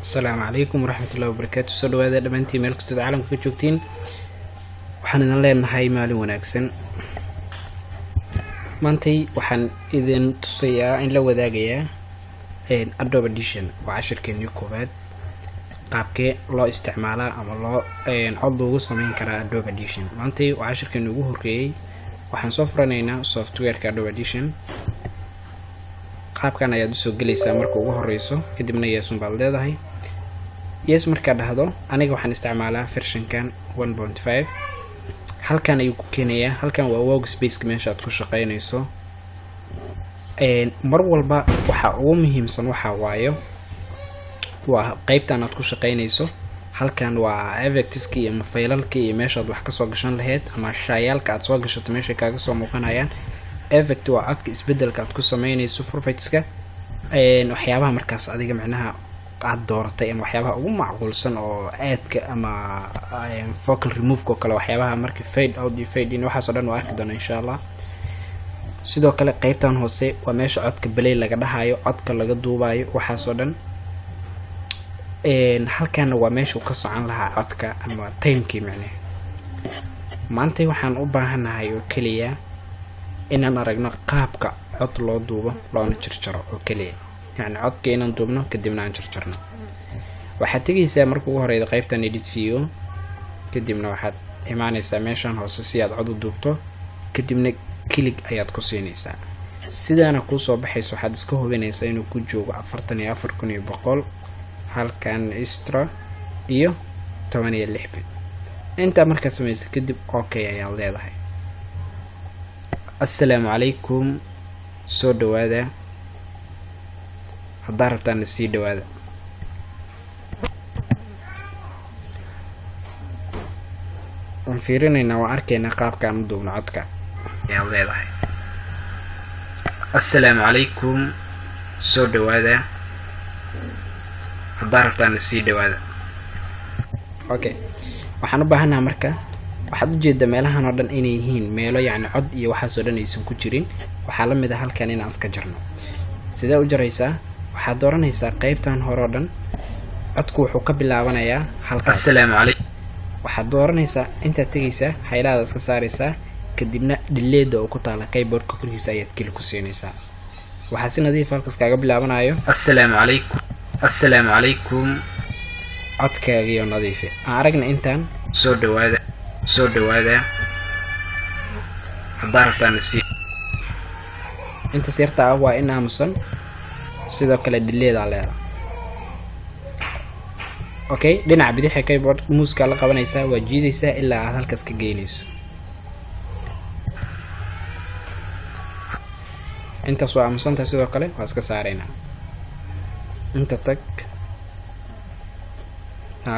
السلام عليكم ورحمة الله وبركاته. soo dhawaada dhamaantiin meel kasta caalamka ka joogtiin. waxaan idin leenahay maalin wanaagsan. maantay waxaan idin tusayaa in la wadaagayaa Adobe Audition waa cashirkeennii koowaad qaabkee loo isticmaalaa ama loo cod loogu sameyn karaa Adobe Audition. maantay waa cashirkeennii ugu horreeyay waxaan soo furanaynaa software-ka Adobe Audition. qaabkan ayaad u soo gelaysaa marka ugu horeyso kadibna yeesun baad leedahay. yes marka dhahdo aniga waxaan isticmaalaa version-kan 1.5. halkan ayuu ku keenayaa. halkan waa workspace-ka meesha aad ku shaqeynayso. mar walba waxa ugu muhiimsan waxa waayo waa qaybtan aad ku shaqeynayso. halkan waa effects-ka iyo faylalka iyo meesha aad wax ka soo gashan lahayd ama shayaalka aad soo gashato meesha kaaga soo muuqanayaan. effect waa codka isbedelka aad ku sameynayso properties-ka waxyaabaha markaas adiga macnaha aad dooratay ama waxyaabaha ugu macquulsan oo aadka ama focal remove ko kale waxyaabaha marka fade out iyo fade in waxaas oo dhan waa arki doona insha Allah. sidoo kale qaybtan hoose waa meesha codka play laga dhahayo codka laga duubayo waxaas oo dhan. halkan waa meesha uu ka socon lahaa codka ama time-kii macnaha. maanta waxaan u baahanahay oo kaliya inaan aragno qaabka cod loo duubo loona jarjaro oo kaliya. يعني codka inaan duubno kadibna aan jarjarno. waxaad tagaysaa marka ugu horeyda qaybtan edit view kadibna waxaad imaanaysaa meeshan hoose si aad cod u duubto kadibna click ayaad ku siinaysaa. sidaana ku soo baxayso waxaad iska hubinaysaa inuu ku joogo 44100 halkan extra iyo 16 bit. inta marka sameeyso kadib okay ayaad leedahay. السلام عليكم soo dhawaada hadda rabtaan sii dhawaada. waan fiirinaynaa waan arkaynaa qaabka aan u duubno codka ayaad leedahay. السلام عليكم soo dhawaada hadda rabtaan sii dhawaada. okay waxaan u baahanahay marka waxaad u jeedaa meelahan oo dhan inay yihiin meelo yani cod iyo waxaas oo dhan aysan ku jirin. waxaa la mid ah halkan inaan iska jarno. sidee u jaraysaa? waxaad dooranaysaa qaybtan hore oo dhan codku wuxuu ka bilaabanayaa halkaas. assalaamu calaykum. waxaad dooranaysaa intaad tegaysaa haylaada iska saaraysaa kadibna dhileeda oo ku taala keyboardka korkiisa ayaad kili ku siinaysaa. waxaa si nadiif halkaas kaaga bilaabanayo assalaamu calaykum. assalaamu calaykum codkaagiyo nadiife. aan aragna intaan soo dhawaada soo dhawaada hadda rabtaan sii. inta sirta ah waa in aamusan sidoo kale dhileeda leedahay. okay dhinaca bidix ee keyboard muuska la qabanaysaa waa jiidaysaa ilaa aad halkaas ka geynayso. intaas waa aamusantahay sidoo kale waa iska saaraynaa. inta tag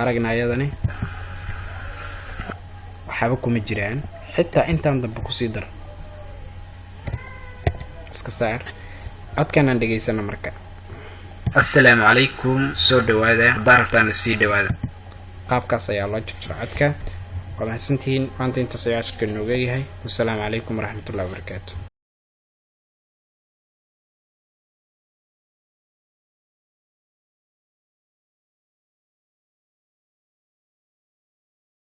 aragna ayadani waxba kuma jiraan xitaa intaan dambe ku sii dar iska saar. codkan aan dhageysana marka assalaamu calaykum soo dhawaada hadda rabtaan sii dhawaada. qaabkaas ayaa loo jarjara codka. waa mahadsantihiin maanta intaas ayaa cashirka nooga yahay. wassalaamu calaykum waraxmatullahi wabarakaatu.